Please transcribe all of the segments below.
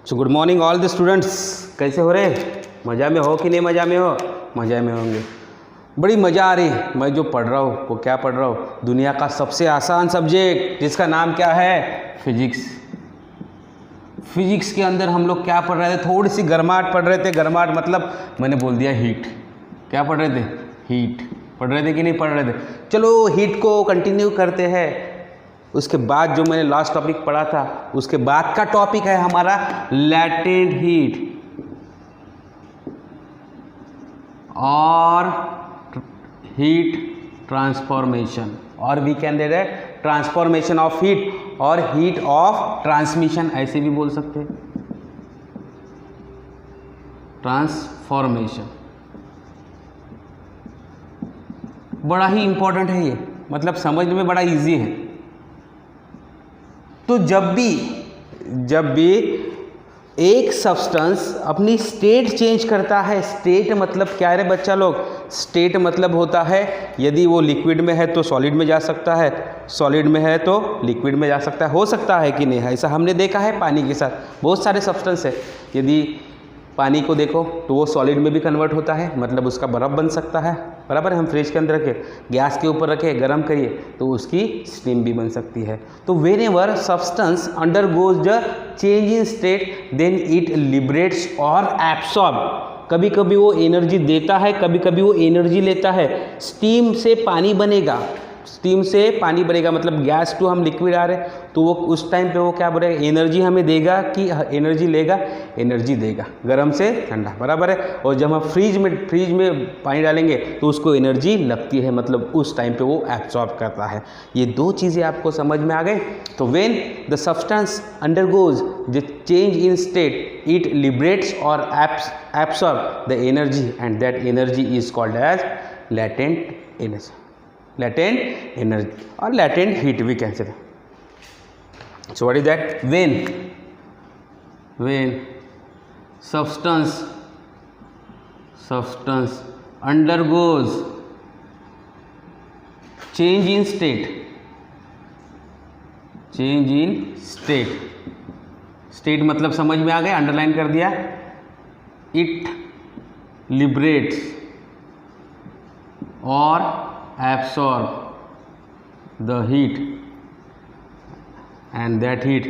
So good morning all the students. कैसे हो रहे? मज़ा में हो कि नहीं मज़ा में हो? मज़ा में होंगे। बड़ी मज़ा आ रही है। मैं जो पढ़ रहा हूँ वो क्या पढ़ रहा हूँ? दुनिया का सबसे आसान सब्जेक्ट जिसका नाम क्या है? फिजिक्स। फिजिक्स के अंदर हम लोग क्या पढ़ रहे थे? थोड़ी सी गर्माहट पढ़ रहे थे। गर्माहट मतलब मैंने बोल दिया हीट। क्या पढ़ रहे थे? हीट। पढ़ रहे थे कि नहीं पढ़ रहे थे? चलो हीट को कंटिन्यू करते हैं। उसके बाद जो मैंने लास्ट टॉपिक पढ़ा था उसके बाद का टॉपिक है हमारा लैटेंट हीट और हीट ट्रांसफॉर्मेशन, और वी कैन दे ट्रांसफॉर्मेशन ऑफ हीट और हीट ऑफ ट्रांसमिशन, ऐसे भी बोल सकते हैं। ट्रांसफॉर्मेशन बड़ा ही इंपॉर्टेंट है ये, मतलब समझने में बड़ा इजी है। तो जब भी एक सब्सटेंस अपनी स्टेट चेंज करता है, स्टेट मतलब क्या है रे बच्चा लोग? स्टेट मतलब होता है यदि वो लिक्विड में है तो सॉलिड में जा सकता है, सॉलिड में है तो लिक्विड में जा सकता है। हो सकता है कि नहीं है? ऐसा हमने देखा है पानी के साथ। बहुत सारे सब्सटेंस है, यदि पानी को देखो तो वो सॉलिड में भी कन्वर्ट होता है, मतलब उसका बर्फ़ बन सकता है। बराबर है। हम फ्रिज के अंदर रखे, गैस के ऊपर रखे, गर्म करिए तो उसकी स्टीम भी बन सकती है। तो whenever substance undergoes the change in state then it liberates और एब्सॉर्ब। कभी कभी वो एनर्जी देता है, कभी कभी वो एनर्जी लेता है। स्टीम से पानी बनेगा, स्टीम से पानी बनेगा मतलब गैस टू हम लिक्विड आ रहे, तो वो उस टाइम पे वो क्या बोलेगा? एनर्जी हमें देगा कि एनर्जी लेगा? एनर्जी देगा, गर्म से ठंडा। बराबर है। और जब हम फ्रिज में पानी डालेंगे तो उसको एनर्जी लगती है, मतलब उस टाइम पे वो एब्सॉर्ब करता है। ये दो चीज़ें आपको समझ में आ गई। तो when the substance undergoes the change in state it liberates और absorb the energy and that energy is called as latent energy, latent energy or latent heat we can say. So what is that? When substance undergoes change in state मतलब समझ में आ गया, underline कर दिया। It liberates और absorb the heat and that heat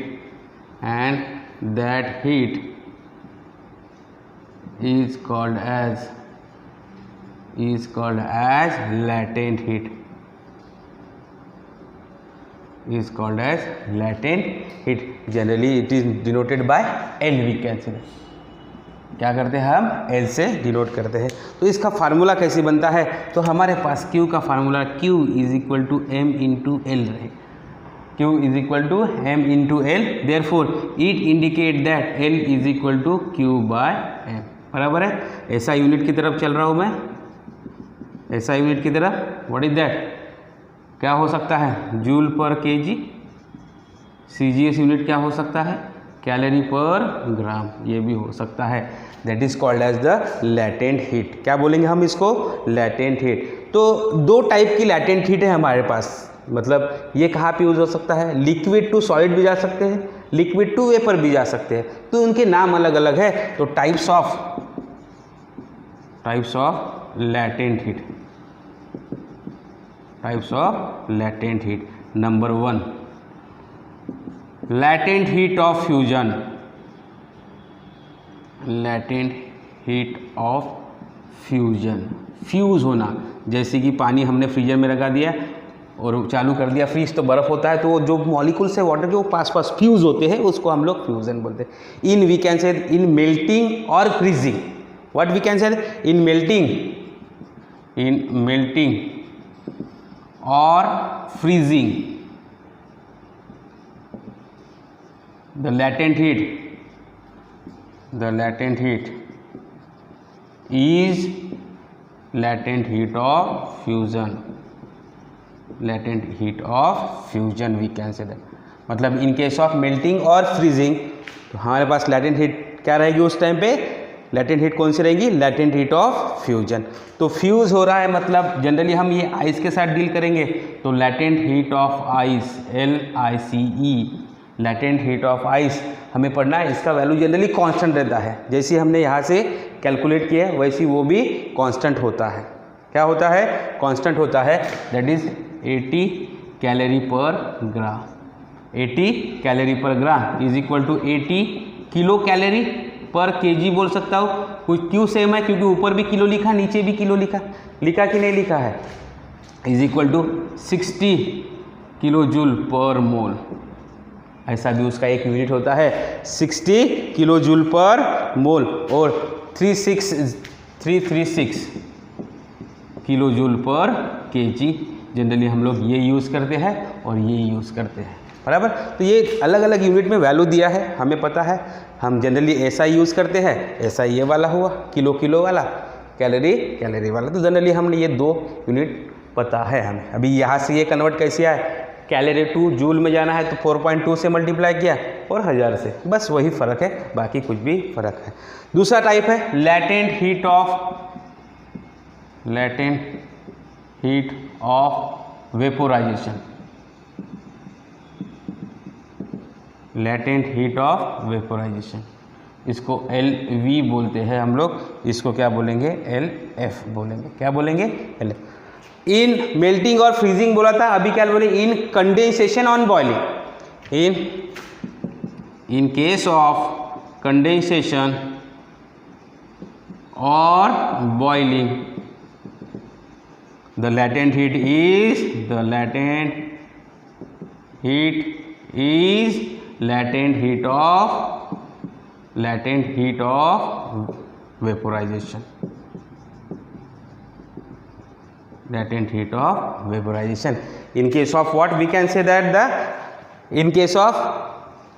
is called as latent heat, is called as latent heat. Generally it is denoted by L, we can say. क्या करते हैं हम? L से डिनोट करते हैं। तो इसका फार्मूला कैसे बनता है? तो हमारे पास Q का formula Q is equal to M into L रहे। Q is equal to M into L, therefore it indicate that L is equal to Q by M। बराबर है। ऐसा यूनिट की तरफ चल रहा हूँ मैं, ऐसा यूनिट की तरफ। What is that? क्या हो सकता है? Joule per KG. CGS unit क्या हो सकता है? कैलोरी पर ग्राम, ये भी हो सकता है। That is called as the latent heat. क्या बोलेंगे हम इसको? Latent heat. तो दो टाइप की लैटेंट हीट है हमारे पास, मतलब ये कहाँ पे यूज हो सकता है? लिक्विड टू सॉलिड भी जा सकते हैं, लिक्विड टू वेपर भी जा सकते हैं, तो उनके नाम अलग अलग है। तो types of latent heat, types of latent heat. Number 1, latent heat of fusion, latent heat of fusion, fuse होना। जैसे कि पानी हमने फ्रीजर में लगा दिया और चालू कर दिया फ्रीज, तो बर्फ़ होता है, तो वो जो मॉलिक्यूल्स है वाटर के वो पास फ्यूज़ होते हैं, उसको हम लोग फ्यूजन बोलते हैं। इन we can say in melting और freezing. What we can say? In melting और freezing the latent heat is latent heat of fusion, latent heat of fusion we can say that। मतलब in case of melting और freezing तो हमारे पास latent heat क्या रहेगी उस time पे? Latent heat कौन सी रहेगी? Latent heat of fusion. तो फ्यूज हो रहा है मतलब जनरली हम ये आइस के साथ डील करेंगे, तो latent heat of ice, LICE, latent heat of ice हमें पढ़ना है। इसका वैल्यू जनरली कांस्टेंट रहता है, जैसे हमने यहाँ से कैलकुलेट किया है वैसे वो भी कांस्टेंट होता है। क्या होता है? कांस्टेंट होता है, that is 80 calorie per gram. 80 calorie per gram is equal to 80 kilo calorie per KG बोल सकता हूँ। कुछ क्यों सेम है? क्योंकि ऊपर भी किलो लिखा, नीचे भी किलो लिखा कि नहीं लिखा है। Is equal to 60 kilo joule per mole, ऐसा भी उसका एक यूनिट होता है, 60 किलो जूल पर मोल। और 336 kilo joule per KG generally हम लोग ये यूज़ करते हैं और ये यूज़ करते हैं, बराबर। तो ये अलग अलग यूनिट में वैल्यू दिया है, हमें पता है। हम जनरली ऐसा यूज़ करते हैं, ऐसा ये वाला हुआ किलो वाला, कैलोरी वाला। तो जनरली हमने ये 2 यूनिट पता है हमें। अभी यहाँ से ये कन्वर्ट कैसे आया, कैलोरी टू जूल में जाना है तो 4.2 से मल्टीप्लाई किया और 1000 से, बस वही फ़र्क है, बाकी कुछ भी फ़र्क है। दूसरा टाइप है latent heat of vaporisation. Latent heat of vaporisation, इसको LV बोलते हैं हम लोग, इसको क्या बोलेंगे? LF बोलेंगे। क्या बोलेंगे? LF। इन मेल्टिंग और फ्रीजिंग बोला था, अभी क्या बोले? In condensation on boiling. In case of condensation और boiling, the latent heat is latent heat of vaporization. Latent heat of vaporization. In case of what? We can say that in case of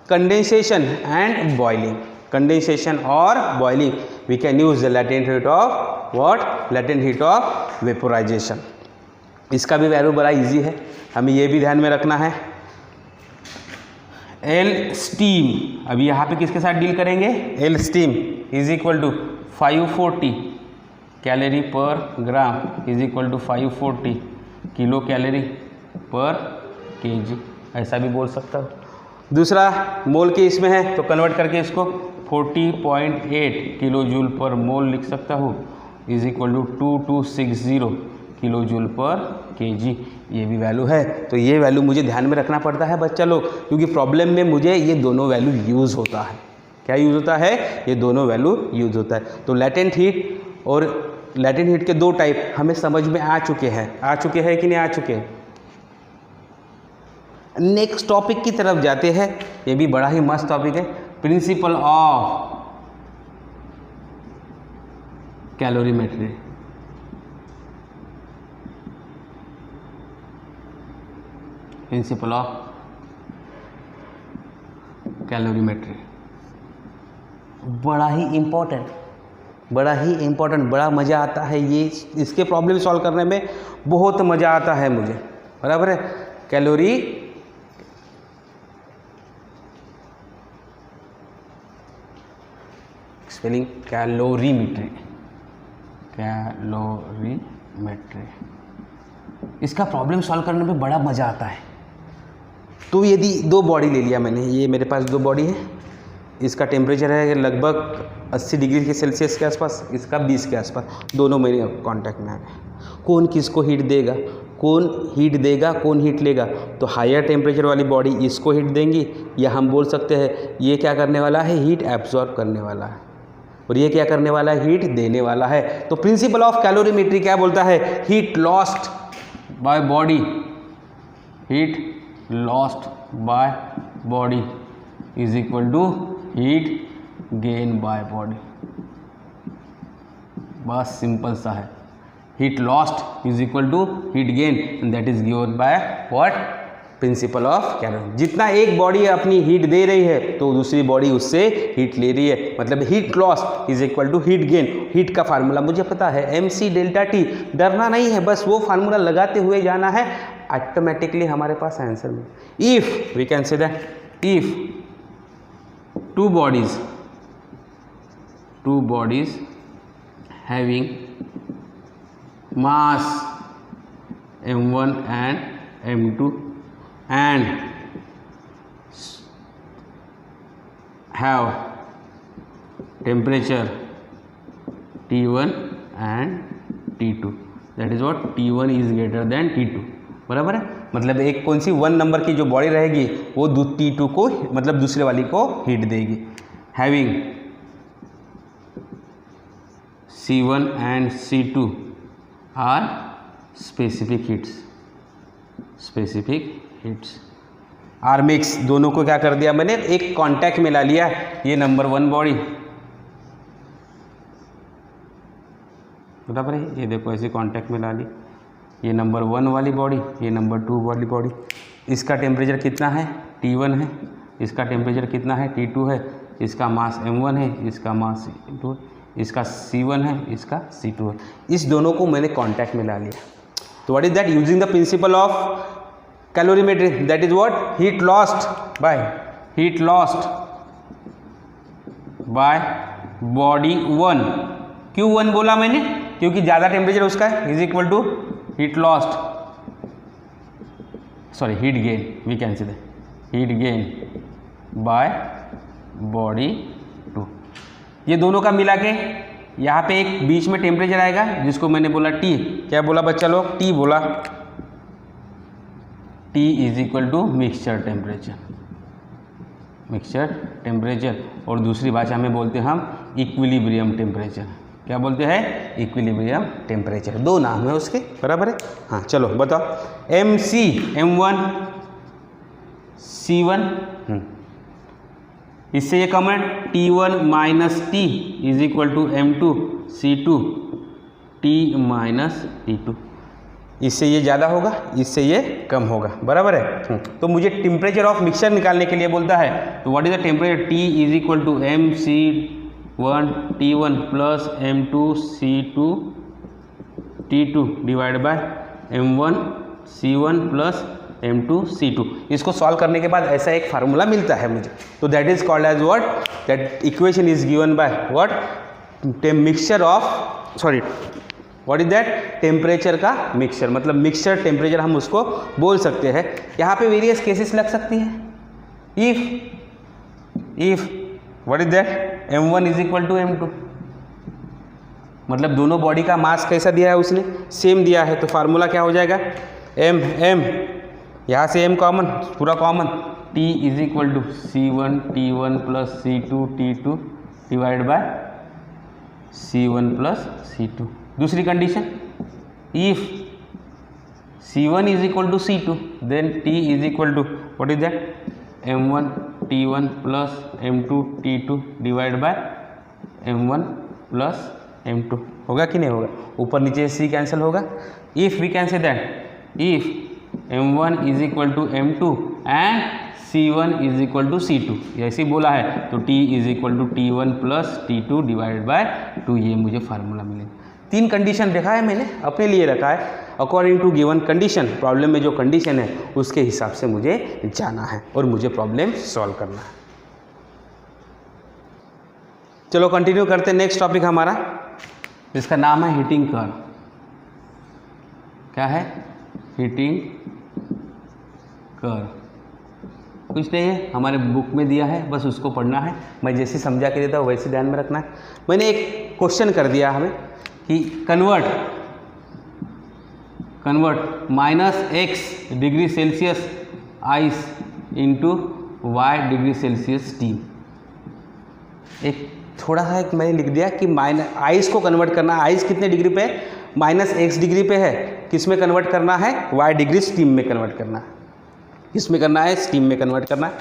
condensation and boiling, condensation or boiling, we can use the latent heat of what? Latent heat of vaporization. इसका भी value बड़ा easy है, हमें ये भी ध्यान में रखना है। L steam, अभी यहाँ पे किसके साथ डील करेंगे? L steam is equal to 540 calorie per gram is equal to 540 kilo calorie per KG, ऐसा भी बोल सकता हूँ। दूसरा मोल के इसमें है तो कन्वर्ट करके इसको 40.8 किलो जूल पर मोल लिख सकता हूँ, is equal to 2260 kilo joule per KG, ये भी वैल्यू है। तो ये वैल्यू मुझे ध्यान में रखना पड़ता है बच्चा लोग, क्योंकि प्रॉब्लम में मुझे ये दोनों वैल्यू यूज़ होता है। क्या यूज़ होता है? ये दोनों वैल्यू यूज़ होता है। तो लैटेंट हीट और लैटेंट हीट के 2 टाइप हमें समझ में आ चुके हैं कि नहीं आ चुके हैं? नेक्स्ट टॉपिक की तरफ जाते हैं, ये भी बड़ा ही मस्त टॉपिक है, principle of calorimetry. Principle of calorimetry बड़ा ही इम्पोर्टेंट, बड़ा मज़ा आता है ये, इसके प्रॉब्लम सॉल्व करने में बहुत मज़ा आता है मुझे, बराबर है। कैलोरी स्पेलिंग कैलोरीमेट्री, इसका प्रॉब्लम सॉल्व करने में बड़ा मज़ा आता है। तो यदि 2 बॉडी ले लिया मैंने, ये मेरे पास 2 बॉडी है, इसका टेम्परेचर है लगभग 80 डिग्री के सेल्सियस के आसपास, इसका 20 के आसपास, दोनों मेरे कांटेक्ट में आ गए। कौन किसको हीट देगा, कौन हीट लेगा? तो हायर टेम्परेचर वाली बॉडी इसको हीट देंगी, या हम बोल सकते हैं ये क्या करने वाला है? हीट एब्जॉर्ब करने वाला है, और ये क्या करने वाला है? हीट देने वाला है। तो प्रिंसिपल ऑफ कैलोरीमेट्री क्या बोलता है? Heat lost by body is equal to heat gain by body. बस सिंपल सा है, heat lost is equal to heat gain, and that is given by what? Principle of calorie. जितना एक body अपनी heat दे रही है तो दूसरी बॉडी उससे हीट ले रही है, मतलब heat lost is equal to heat gain. हीट का फार्मूला मुझे पता है, MC डेल्टा T, डरना नहीं है, बस वो फार्मूला लगाते हुए जाना है, ऑटोमेटिकली हमारे पास आंसर में। If we can say that if two bodies having mass m1 and m2 and have temperature T1 and T2, that is what T1 is greater than T2, बराबर है। मतलब एक कौन सी 1 नंबर की जो बॉडी रहेगी वो T2 को मतलब दूसरे वाली को हीट देगी। Having C1 and C2 are specific heats are mix, दोनों को क्या कर दिया मैंने, एक कांटेक्ट में ला लिया। ये नंबर 1 बॉडी, बराबर है, ये देखो ऐसे कांटेक्ट में ला ली। ये नंबर 1 वाली बॉडी, ये नंबर 2 वाली बॉडी। इसका टेम्परेचर कितना है, T1 है। इसका टेम्परेचर कितना है, T2 है। इसका मास M1 है, इसका मास M2, इसका C1 है, इसका C2 है। इस दोनों को मैंने कांटेक्ट में ला लिया। तो what is that, using the principle of calorimetry, that is what heat lost by body 1। क्यों 1 बोला मैंने, क्योंकि ज़्यादा टेम्परेचर उसका है, is equal to heat lost, sorry heat gain, we can say heat gain by body 2। ये दोनों का मिला के यहाँ पे एक बीच में टेम्परेचर आएगा जिसको मैंने बोला T। क्या बोला बच्चा लोग, T बोला। T is equal to mixture temperature, और दूसरी भाषा में बोलते हैं हम इक्विलिब्रियम टेम्परेचर। क्या बोलते हैं, इक्विलिब्रियम टेम्परेचर। 2 नाम है उसके, बराबर है। हाँ चलो बताओ, M1 C1, इससे ये common, T1 minus T is equal to M2 C2 T minus T2। इससे ये ज़्यादा होगा, इससे ये कम होगा, बराबर है। तो मुझे टेम्परेचर ऑफ मिक्सचर निकालने के लिए बोलता है, तो what is the temperature, T is equal to MC1 T1 plus M2 C2 T2 divide by M1 C1 plus M2 C2। इसको सॉल्व करने के बाद ऐसा एक फार्मूला मिलता है मुझे, तो that is called as what, that equation is given by what, mixture of, sorry what is that, temperature का मिक्सचर, मतलब मिक्सचर टेम्परेचर हम उसको बोल सकते हैं। यहाँ पे वेरियस केसेस लग सकती है। If what is that, M1 is equal to M2, मतलब दोनों बॉडी का मास कैसा दिया है उसने, सेम दिया है। तो फार्मूला क्या हो जाएगा, M यहाँ से M कॉमन, पूरा common, T is equal to C1 T1 plus C2 T2 divide by C1 plus C2। दूसरी condition, if C1 is equal to C2 then T is equal to what is that, M1 T1 plus M2 T2 divide by M1 plus M2। होगा कि नहीं होगा, ऊपर नीचे C cancel होगा। If we can say that, if M1 is equal to M2 and C1 is equal to C2, ऐसे ही बोला है, तो T is equal to T1 plus T2 divide by 2, ये मुझे फार्मूला मिलेगा। 3 कंडीशन देखा है मैंने, अपने लिए रखा है, according to given condition, problem में जो कंडीशन है उसके हिसाब से मुझे जाना है और मुझे प्रॉब्लम सॉल्व करना है। चलो कंटिन्यू करते हैं, नेक्स्ट टॉपिक हमारा, इसका नाम है हीटिंग कर्व। क्या है, हीटिंग कर्व। कुछ नहीं है, हमारे बुक में दिया है, बस उसको पढ़ना है। मैं जैसे समझा के देता हूँ वैसे ध्यान में रखना है। मैंने एक क्वेश्चन कर दिया हमें कि convert -x degree Celsius ice into y degree Celsius steam. एक थोड़ा सा एक मैंने लिख दिया कि आइस को कन्वर्ट करना, आइस कितने डिग्री पे है, -x डिग्री पे है, किस में कन्वर्ट करना है, y डिग्री स्टीम में कन्वर्ट करना है। किस में करना है, स्टीम में कन्वर्ट करना है।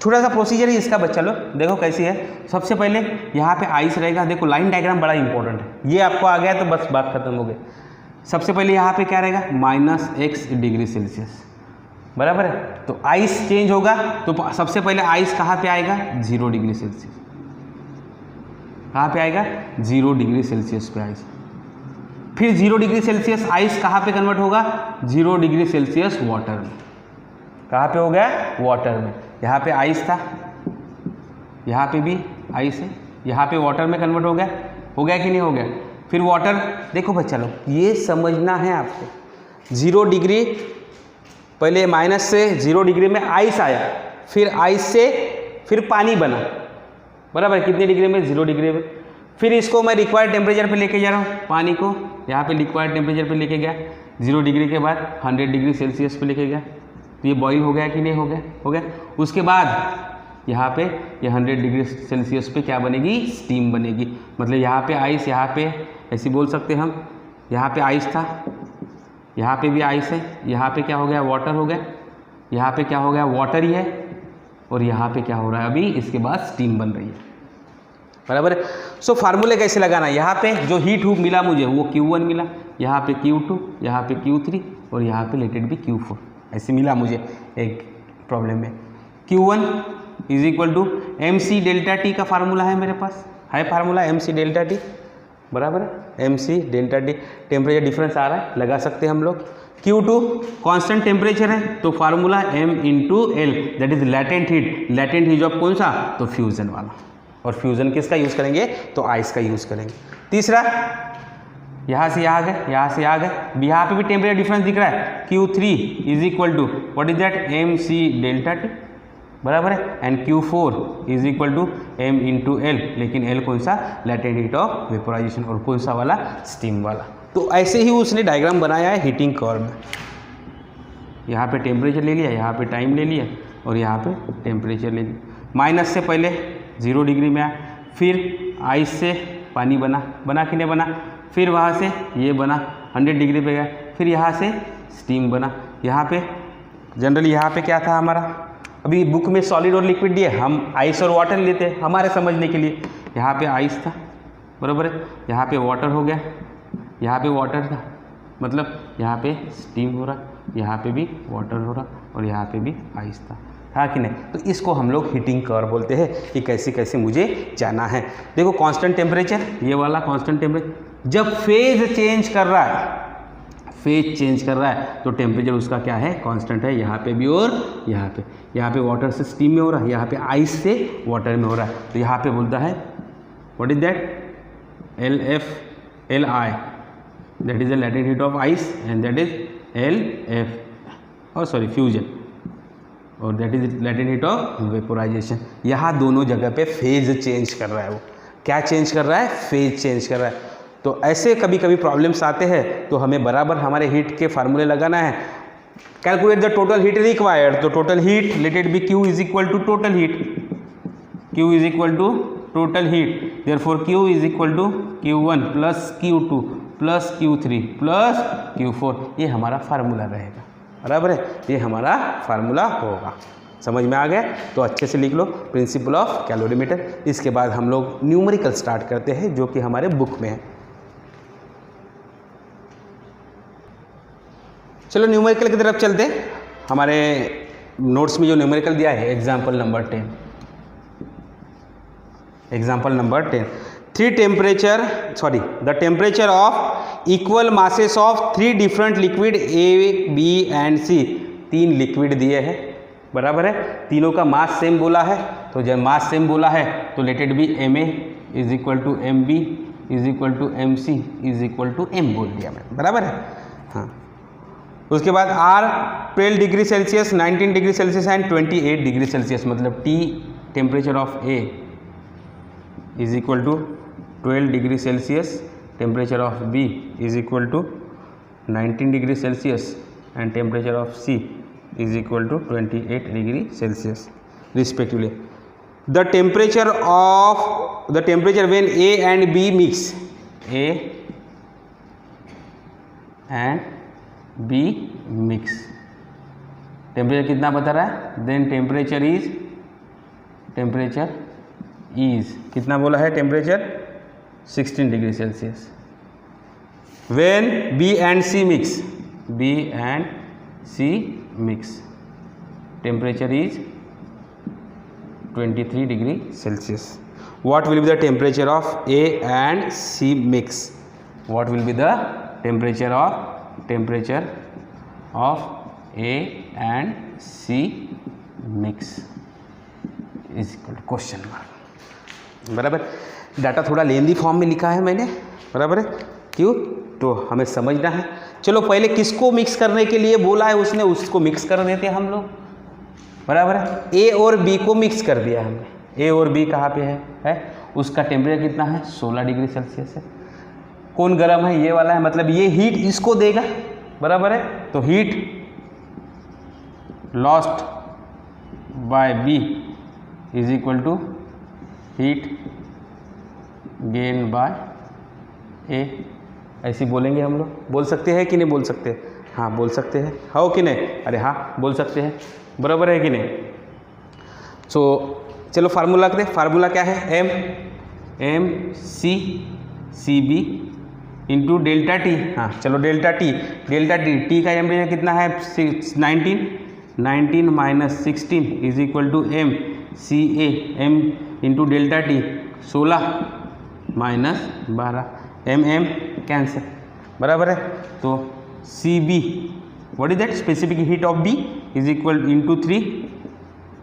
छोटा सा प्रोसीजर है इसका बच्चा लोग, देखो कैसी है। सबसे पहले यहाँ पे आइस रहेगा, देखो लाइन डायग्राम बड़ा इंपॉर्टेंट है, ये आपको आ गया तो बस बात खत्म हो गई। सबसे पहले यहाँ पे क्या रहेगा, -x डिग्री सेल्सियस, बराबर है। तो आइस चेंज होगा, तो सबसे पहले आइस कहाँ पे आएगा, 0 डिग्री सेल्सियस। कहाँ पे आएगा, 0 डिग्री सेल्सियस पे आइस। फिर 0 डिग्री सेल्सियस आइस कहाँ पे कन्वर्ट होगा, 0 डिग्री सेल्सियस वाटर में। कहाँ पे हो गया, वाटर में। यहाँ पे आइस था, यहाँ पे भी आइस है, यहाँ पे वाटर में कन्वर्ट हो गया कि नहीं हो गया। फिर वाटर, देखो बच्चा लोग ये समझना है आपको, 0 डिग्री, पहले माइनस से 0 डिग्री में आइस आया, फिर आइस से फिर पानी बना, बराबर है, कितनी डिग्री में, 0 डिग्री में। फिर इसको मैं रिक्वायर्ड टेम्परेचर पे लेके जा रहा हूँ, पानी को यहाँ पे रिक्वायर्ड टेम्परेचर पे लेके गया, 0 डिग्री के बाद 100 डिग्री सेल्सियस पे लेके गया, तो ये बॉईल हो गया कि नहीं हो गया, हो गया। उसके बाद यहाँ पे ये 100 डिग्री सेल्सियस पे क्या बनेगी, स्टीम बनेगी। मतलब यहाँ पे आइस, यहाँ पे ऐसे बोल सकते हम, यहाँ पे आइस था, यहाँ पे भी आइस है, यहाँ पे क्या हो गया, वाटर हो गया, यहाँ पे क्या हो गया, वाटर ही है, और यहाँ पे क्या हो रहा है अभी, इसके बाद स्टीम बन रही है, बराबर है। सो फार्मूले कैसे लगाना, यहाँ पे जो हीट हुप मिला मुझे वो Q1 मिला, यहाँ पे Q2, यहाँ पे Q3 और यहाँ पे लेट इट बी Q4, ऐसे मिला मुझे एक प्रॉब्लम में। Q1 is equal to MC delta T का फार्मूला है मेरे पास, है फार्मूला MC डेल्टा T, बराबर है, MC delta T। Temperature difference आ रहा है, लगा सकते हैं हम लोग। Q2 कांस्टेंट टेम्परेचर है, तो formula M into L, that is latent heat. Latent heat of कौन सा, तो फ्यूजन वाला, और फ्यूजन किसका यूज़ करेंगे, तो आइस का यूज़ करेंगे। तीसरा, यहाँ से यहाँ गए, यहाँ से यहाँ गए, यहाँ पे भी टेम्परेचर डिफरेंस दिख रहा है। Q3 is equal to what is that, MC delta T, बराबर है, and Q4 is equal to M into L, लेकिन L कौन सा, लैटेंट हीट ऑफ वेपोराइजेशन, और कौन सा वाला, स्टीम वाला। तो ऐसे ही उसने डायग्राम बनाया है हीटिंग कर्व में। यहाँ पे टेम्परेचर ले लिया, यहाँ पे टाइम ले लिया, और यहाँ पे टेम्परेचर ले लिया। माइनस से पहले 0 डिग्री में आया, फिर आइस से पानी बना, बना कि नहीं बना, फिर वहाँ से ये बना 100 डिग्री पे गया, फिर यहाँ से स्टीम बना। यहाँ पे जनरली यहाँ पे क्या था हमारा, अभी बुक में सॉलिड और लिक्विड दिए, हम आइस और वाटर लेते हैं हमारे समझने के लिए। यहाँ पे आइस था, बराबर है, यहाँ पे वाटर हो गया, यहाँ पे वाटर था, मतलब यहाँ पे स्टीम हो रहा, यहाँ पे भी वाटर हो रहा, और यहाँ पे भी आइस था, हाँ कि नहीं। तो इसको हम लोग हीटिंग कर्व बोलते हैं कि कैसे कैसे मुझे जाना है। देखो कांस्टेंट टेम्परेचर, ये वाला कांस्टेंट टेम्परेचर, जब फेज चेंज कर रहा है, फेज चेंज कर रहा है, तो टेम्परेचर उसका क्या है, कांस्टेंट है। यहाँ पे भी और यहाँ पे वाटर से स्टीम में हो रहा है, यहाँ पे आइस से वाटर में हो रहा है, तो यहाँ पे बोलता है what is that, LI, that is the latent heat of ice, and that is LF, और सॉरी फ्यूजन, और that is latent heat of vaporisation. यहाँ दोनों जगह पे फेज चेंज कर रहा है, वो क्या चेंज कर रहा है, फेज चेंज कर रहा है। तो ऐसे कभी कभी प्रॉब्लम्स आते हैं, तो हमें बराबर हमारे हीट के फार्मूले लगाना है। Calculate the total heat required, तो total heat let it be Q is equal to total heat, Q is equal to total heat, therefore Q is equal to Q1 plus Q2 plus Q3 plus Q4, ये हमारा formula रहेगा, बराबर है, ये हमारा formula होगा। समझ में आ गया, तो अच्छे से लिख लो प्रिंसिपल ऑफ कैलोरीमीटर। इसके बाद हम लोग न्यूमेरिकल स्टार्ट करते हैं, जो कि हमारे बुक में है। चलो न्यूमेरिकल की तरफ चलते हैं। हमारे नोट्स में जो न्यूमेरिकल दिया है, example number 10, example number 10, the temperature of equal masses of 3 different liquid A, B and C, 3 liquid दिए हैं, बराबर है, तीनों का मास सेम बोला है, तो जब मास सेम बोला है तो let it be Ma is equal to Mb is equal to Mc is equal to M बोल दिया मैं, बराबर है, हाँ। उसके बाद R 12 degree celsius, 19 degree celsius and 28 degree celsius, मतलब T temperature of A is equal to 12 degree celsius, temperature of B is equal to 19 degree celsius and temperature of C is equal to 28 degree Celsius respectively. The temperature when A and B mix, A and B mix, temperature कितना बता रहा है, then temperature is कितना बोला है, temperature 16 degree Celsius. when B and C mix, temperature is 23 degree Celsius. What will be the temperature of A and C mix? What will be the temperature of A and C mix is equal to question mark, बराबर। Data थोड़ा लेंदी form में लिखा है मैंने, बराबर है, क्यों, तो हमें समझना है। चलो पहले किसको मिक्स करने के लिए बोला है उसने, उसको मिक्स कर देते हैं हम लोग, बराबर है। ए और बी को मिक्स कर दिया हमने, ए और बी कहाँ पे है उसका टेम्परेचर कितना है 16 डिग्री सेल्सियस है। कौन गर्म है, ये वाला है, मतलब ये हीट इसको देगा, बराबर है। तो heat lost by B is equal to heat gain by A, ऐसी बोलेंगे हम लोग, बोल सकते हैं कि नहीं बोल सकते? हाँ बोल सकते हैं, हो कि नहीं? अरे हाँ बोल सकते हैं, बराबर है कि नहीं? सो चलो फार्मूला करते, फार्मूला क्या है, M C C B into delta T. हाँ चलो डेल्टा टी टी का टेम्परेचर कितना है 19 minus 16 is equal to M C A, M into delta T 16 minus 12, M cancel, बराबर है। तो C B what is that, specific heat of B is equal into 3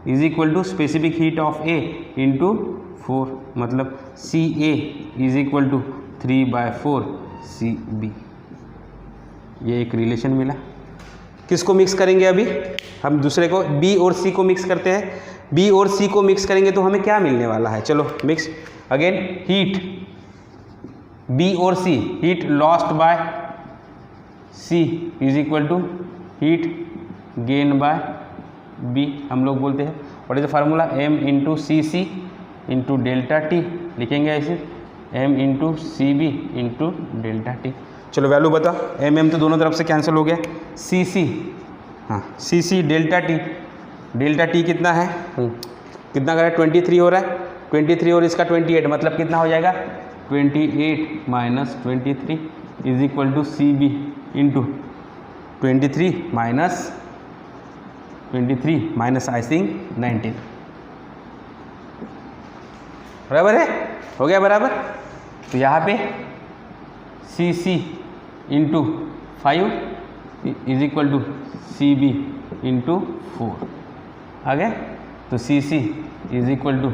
is equal to specific heat of A into 4, मतलब C A is equal to 3/4 C B. ये एक relation मिला। किसको mix करेंगे अभी हम, दूसरे को, बी और सी को मिक्स करते हैं। बी और सी को मिक्स करेंगे तो हमें क्या मिलने वाला है, चलो मिक्स अगेन। हीट बी और C, heat lost by C is equal to heat gain by B, हम लोग बोलते हैं। What is the formula, M into C C into delta T, लिखेंगे ऐसे M into C B into delta T. चलो value बता, M तो दोनों तरफ से कैंसिल हो गया, सी सी, हाँ सी सी डेल्टा टी कितना है, कितना कर रहा है 23 हो रहा है, 23 और इसका 28, मतलब कितना हो जाएगा 28 minus 23 is equal to C B into 23 minus I think 19, बराबर है, हो गया बराबर। तो यहाँ पे C C into 5 is equal to C B into 4 आ गया। तो C C is equal to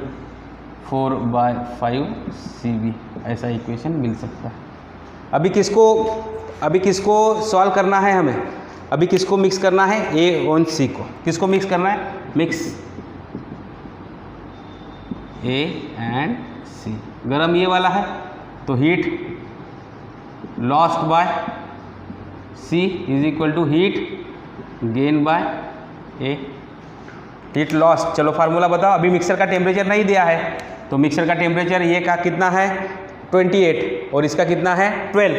4/5 C B, ऐसा इक्वेशन मिल सकता है। अभी किसको सॉल्व करना है हमें, अभी किसको मिक्स करना है, ए और सी को, किसको मिक्स करना है, मिक्स ए एंड सी। गरम ये वाला है तो heat lost by C is equal to heat gain by A, heat lost. चलो फार्मूला बताओ, अभी मिक्सर का टेम्परेचर नहीं दिया है, तो मिक्सर का टेम्परेचर ये का कितना है 28 और इसका कितना है 12,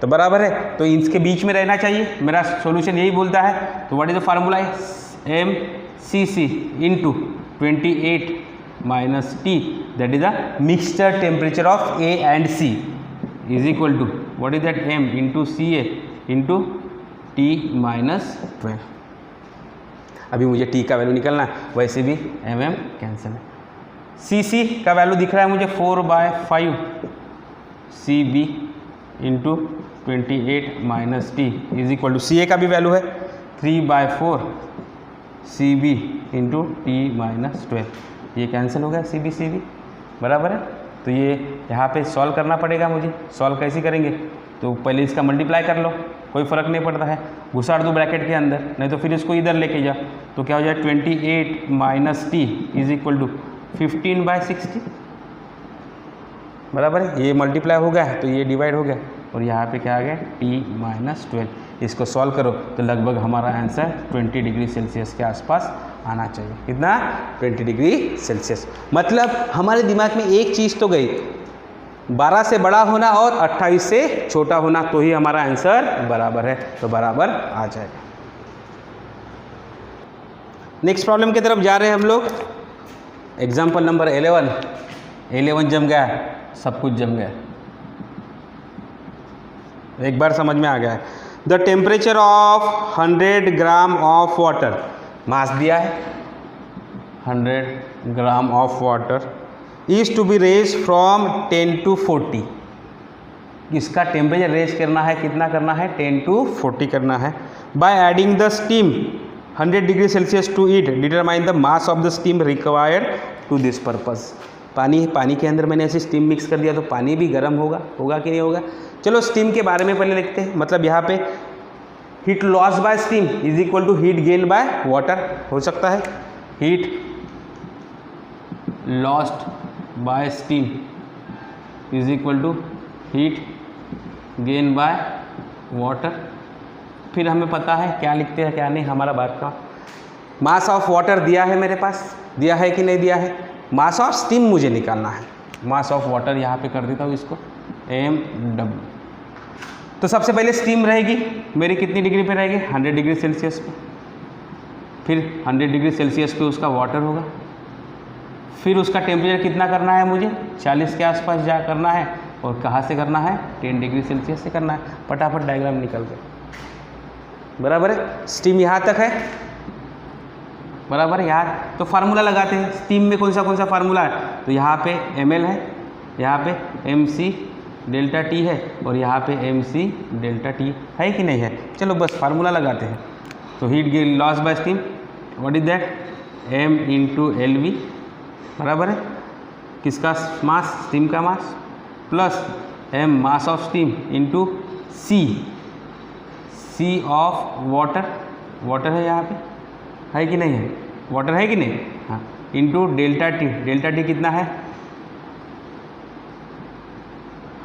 तो बराबर है, तो इसके बीच में रहना चाहिए, मेरा सॉल्यूशन यही बोलता है। तो what is the formula, M C C into 28 minus T, that is the mixture temperature of A and C is equal to what is that, M into C A into T minus 12। अभी मुझे T का value निकलना है, वैसे भी M cancel है। सी सी का value दिख रहा है मुझे 4/5 C B into 28 minus T is equal to, C A का भी वैल्यू है 3/4 C B into T minus 12, ये कैंसिल हो गया सी बी, बराबर है। तो ये यहाँ पे सॉल्व करना पड़ेगा मुझे। सॉल्व कैसे करेंगे, तो पहले इसका मल्टीप्लाई कर लो, कोई फ़र्क नहीं पड़ता है, घुसाड़ दो ब्रैकेट के अंदर, नहीं तो फिर इसको इधर लेके जाओ, तो क्या हो जाए 28 minus T is equal to 15/60, बराबर है। ये मल्टीप्लाई हो गया तो ये डिवाइड हो गया, और यहाँ पे क्या आ गया टी माइनस 12। इसको सॉल्व करो तो लगभग हमारा आंसर 20 डिग्री सेल्सियस के आसपास आना चाहिए। कितना, 20 डिग्री सेल्सियस। मतलब हमारे दिमाग में एक चीज़ तो गई, 12 से बड़ा होना और 28 से छोटा होना, तो ही हमारा आंसर बराबर है, तो बराबर आ जाएगा। नेक्स्ट प्रॉब्लम की तरफ जा रहे हैं हम लोग। एग्जाम्पल नंबर 11 जम गया, सब कुछ जम गया, एक बार समझ में आ गया है। The temperature of 100 gram of water, mass दिया है 100 gram of water is to be raise from 10 to 40। इसका टेम्परेचर रेज करना है, कितना करना है 10 to 40 करना है। By adding the steam 100 degree celsius to it, determine the mass of the steam required to this purpose. पानी के अंदर मैंने ऐसे स्टीम मिक्स कर दिया तो पानी भी गर्म होगा कि नहीं होगा। चलो स्टीम के बारे में पहले लिखते हैं। मतलब यहाँ पे heat loss by steam is equal to heat gain by water हो सकता है। Heat lost by steam is equal to heat gain by water. फिर हमें पता है क्या लिखते हैं क्या नहीं, हमारा बात का मास ऑफ वाटर दिया है मेरे पास, दिया है कि नहीं दिया है। मास ऑफ स्टीम मुझे निकालना है, मास ऑफ वाटर यहाँ पे कर देता हूँ इसको mw। तो सबसे पहले स्टीम रहेगी मेरी कितनी डिग्री पे रहेगी, 100 डिग्री सेल्सियस पे। फिर 100 डिग्री सेल्सियस पे उसका वाटर होगा। फिर उसका टेम्परेचर कितना करना है मुझे, 40 के आसपास जा करना है। और कहाँ से करना है, 10 डिग्री सेल्सियस से करना है। फटाफट डायग्राम निकल गए, बराबर है। स्टीम यहाँ तक है, बराबर है यार। तो फार्मूला लगाते हैं, स्टीम में कौन सा फार्मूला है, तो यहाँ पे ml है, यहाँ पे mc डेल्टा टी है, और यहाँ पे mc डेल्टा टी है कि नहीं है। चलो बस फार्मूला लगाते हैं। तो heat gain loss by steam, what is that, m into L V, बराबर है किसका मास, स्टीम का mass, plus m mass of steam into c of water, water है यहाँ पे, है कि नहीं है, वाटर है कि नहीं, हाँ, इंटू डेल्टा टी कितना है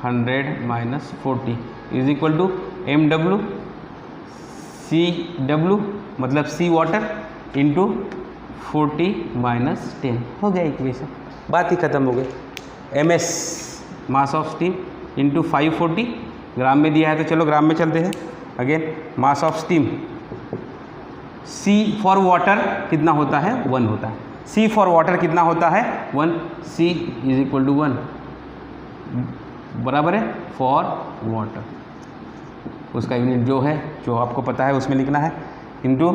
100 minus 40 is equal to mw cw मतलब c वाटर इंटू 40 माइनस 10, हो गया इक्वेशन, बात ही खत्म हो गई। ms mass of steam into 540 ग्राम में दिया है, तो चलो ग्राम में चलते हैं। Again mass of steam, C for water कितना होता है, 1 होता है। C फॉर वाटर कितना होता है, 1, C इज इक्वल टू 1, बराबर है फॉर वाटर। उसका यूनिट जो है, जो आपको पता है उसमें लिखना है, into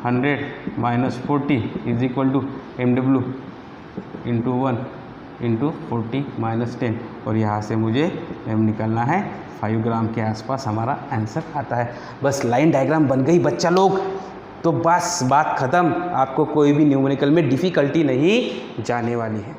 100 minus 40 is equal to mw into 1 into 40 minus 10, और यहाँ से मुझे m निकालना है 5 ग्राम के आसपास हमारा आंसर आता है। बस लाइन डायग्राम बन गई बच्चा लोग, तो बस बात ख़त्म। आपको कोई भी न्यूमेरिकल में डिफ़िकल्टी नहीं जाने वाली है।